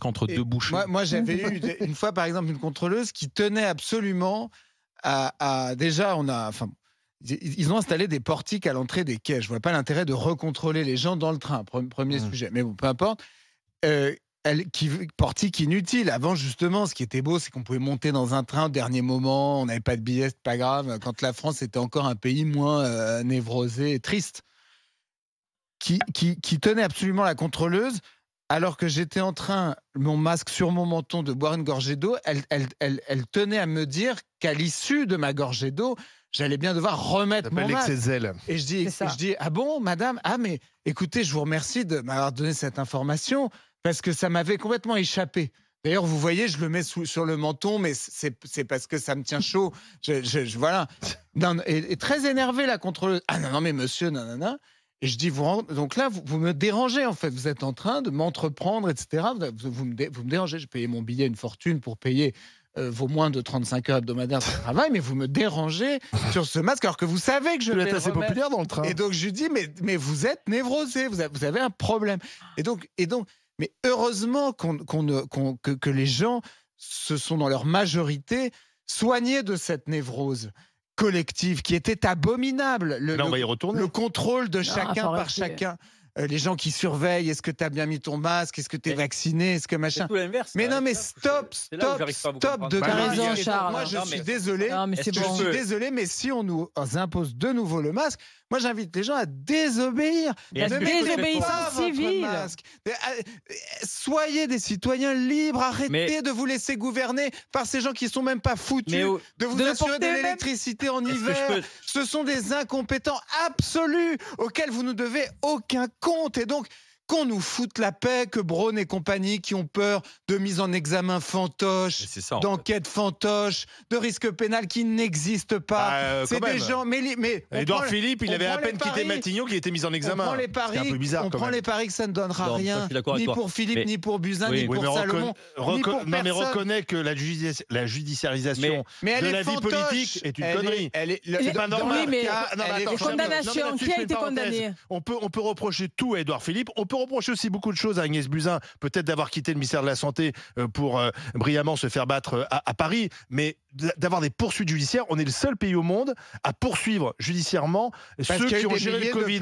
masque entre deux bouchées. Moi j'avais eu une fois, par exemple, une contrôleuse qui tenait absolument déjà, ils ont installé des portiques à l'entrée des quais. Je vois pas l'intérêt de recontrôler les gens dans le train. Premier sujet. Mais bon, peu importe. Portique inutile. Avant, justement, ce qui était beau, c'est qu'on pouvait monter dans un train au dernier moment. On n'avait pas de billets, c'est pas grave. Quand la France était encore un pays moins névrosé et triste. Qui tenait absolument la contrôleuse, alors que j'étais en train, mon masque sur mon menton, de boire une gorgée d'eau. Elle tenait à me dire qu'à l'issue de ma gorgée d'eau, j'allais bien devoir remettre mon masque. Ses ailes. Et je dis, ah bon, madame? Ah, mais écoutez, je vous remercie de m'avoir donné cette information, parce que ça m'avait complètement échappé. D'ailleurs, vous voyez, je le mets sur le menton, mais c'est parce que ça me tient chaud. Voilà. Et très énervé, la contrôleuse. Ah non, mais monsieur, nanana. Et je dis, donc là, vous me dérangez, en fait. Vous êtes en train de m'entreprendre, etc. Vous me dérangez. J'ai payé mon billet une fortune pour payer vos moins de 35 heures hebdomadaires de travail, mais vous me dérangez sur ce masque, alors que vous savez que je vais assez populaire dans le train. Et donc, je lui dis, mais vous êtes névrosé, vous avez un problème. Et donc, mais heureusement que les gens se sont, dans leur majorité, soignés de cette névrose collective qui était abominable. Là, on va y retourner. Le contrôle de chacun par chacun. Les gens qui surveillent, est-ce que tu as bien mis ton masque, est-ce que tu es vacciné, est-ce que machin. C'est tout l'inverse. Mais non, mais stop de T'as raison, Charles. Moi, je suis désolé. Je suis désolé, mais si on nous impose de nouveau le masque, moi, j'invite les gens à désobéir. La désobéissance civile. Soyez des citoyens libres. Arrêtez de vous laisser gouverner par ces gens qui sont même pas foutus de vous assurer de l'électricité en hiver. Ce sont des incompétents absolus auxquels vous ne devez aucun compte. Et donc, qu'on nous foute la paix, que Braun et compagnie qui ont peur de mise en examen fantoche, d'enquête fantoche, de risque pénal qui n'existe pas. C'est des gens. Mais Édouard Philippe, il avait à peine quitté Matignon qu'il était mis en examen. On prend les paris, un peu bizarre, les paris que ça ne donnera rien, ni pour Philippe, ni pour Buzyn, ni pour Salomon, ni pour personne. Mais reconnais que la judiciarisation de la vie politique est une connerie. C'est pas normal. Les condamnations, qui a été condamné? On peut reprocher tout à Édouard Philippe. On peut reprocher aussi beaucoup de choses à Agnès Buzyn, peut-être d'avoir quitté le ministère de la Santé pour brillamment se faire battre à Paris, mais d'avoir des poursuites judiciaires. On est le seul pays au monde à poursuivre judiciairement ceux qui ont géré le Covid.